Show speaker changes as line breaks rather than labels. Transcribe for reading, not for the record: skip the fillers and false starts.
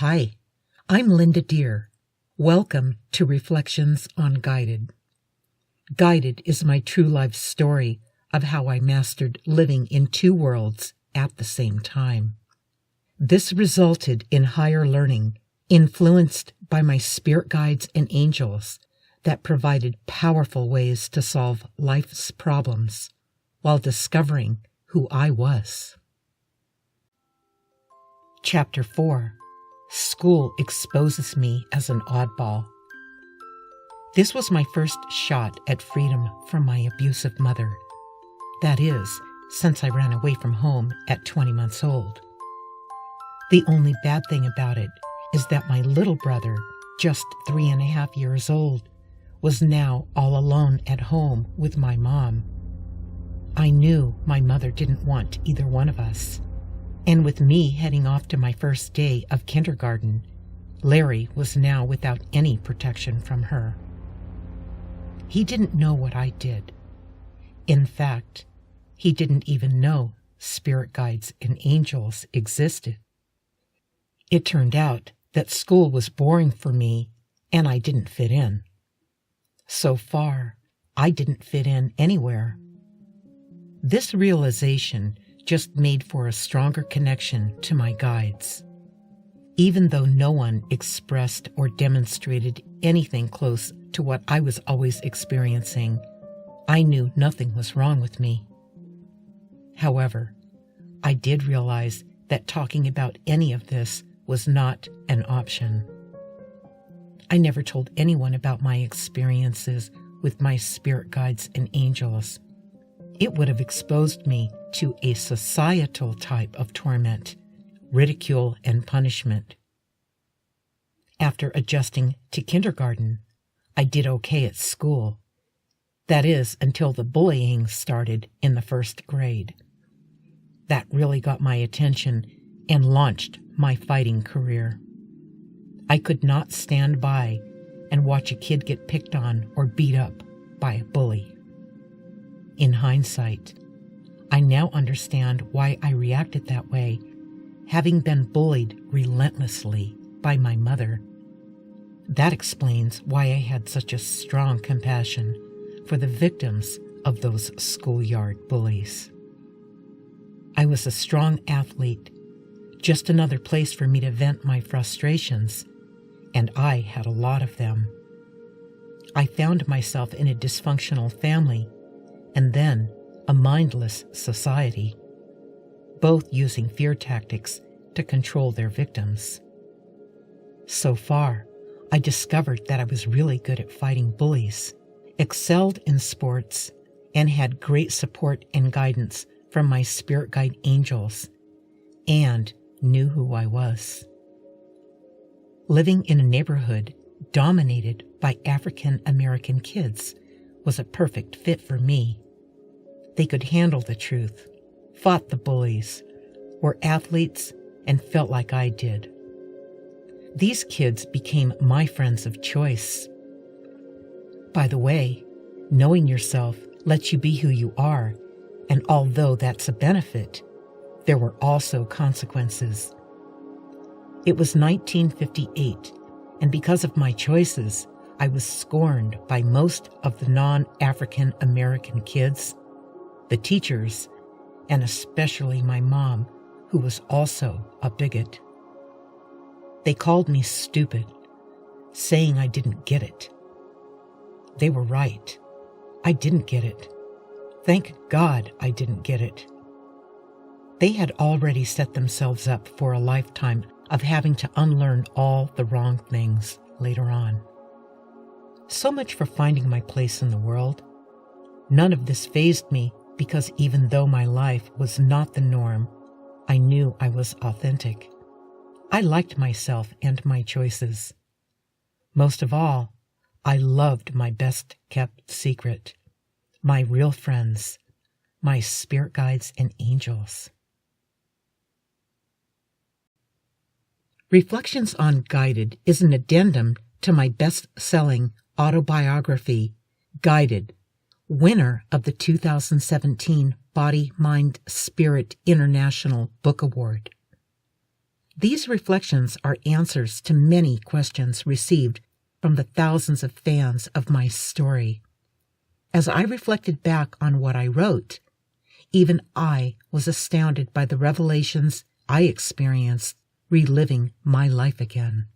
Hi, I'm Linda Deir. Welcome to Reflections on Guided. Guided is my true life story of how I mastered living in two worlds at the same time. This resulted in higher learning, influenced by my spirit guides and angels that provided powerful ways to solve life's problems while discovering who I was. Chapter 4. School exposes me as an oddball. This was my first shot at freedom from my abusive mother. That is, since I ran away from home at 20 months old. The only bad thing about it is that my little brother, just 3.5 years old, was now all alone at home with my mom. I knew my mother didn't want either one of us. And with me heading off to my first day of kindergarten, Larry was now without any protection from her. He didn't know what I did. In fact, he didn't even know spirit guides and angels existed. It turned out that school was boring for me and I didn't fit in. So far, I didn't fit in anywhere. This realization just made for a stronger connection to my guides. Even though no one expressed or demonstrated anything close to what I was always experiencing, I knew nothing was wrong with me. However, I did realize that talking about any of this was not an option. I never told anyone about my experiences with my spirit guides and angels. It would have exposed me to a societal type of torment, ridicule, and punishment. After adjusting to kindergarten, I did okay at school. That is, until the bullying started in the first grade. That really got my attention and launched my fighting career. I could not stand by and watch a kid get picked on or beat up by a bully. In hindsight, I now understand why I reacted that way, having been bullied relentlessly by my mother. That explains why I had such a strong compassion for the victims of those schoolyard bullies. I was a strong athlete, just another place for me to vent my frustrations, and I had a lot of them. I found myself in a dysfunctional family and then a mindless society, both using fear tactics to control their victims. So far, I discovered that I was really good at fighting bullies, excelled in sports, and had great support and guidance from my spirit guide angels, and knew who I was. Living in a neighborhood dominated by African American kids was a perfect fit for me. They could handle the truth, fought the bullies, were athletes, and felt like I did. These kids became my friends of choice. By the way, knowing yourself lets you be who you are, and although that's a benefit, there were also consequences. It was 1958, and because of my choices, I was scorned by most of the non-African American kids, the teachers, and especially my mom, who was also a bigot. They called me stupid, saying I didn't get it. They were right. I didn't get it. Thank God I didn't get it. They had already set themselves up for a lifetime of having to unlearn all the wrong things later on. So much for finding my place in the world. None of this fazed me because even though my life was not the norm, I knew I was authentic. I liked myself and my choices. Most of all, I loved my best-kept secret, my real friends, my spirit guides and angels. Reflections on Guided is an addendum to my best-selling autobiography, Guided, winner of the 2017 Body, Mind, Spirit International Book Award. These reflections are answers to many questions received from the thousands of fans of my story. As I reflected back on what I wrote, even I was astounded by the revelations I experienced reliving my life again.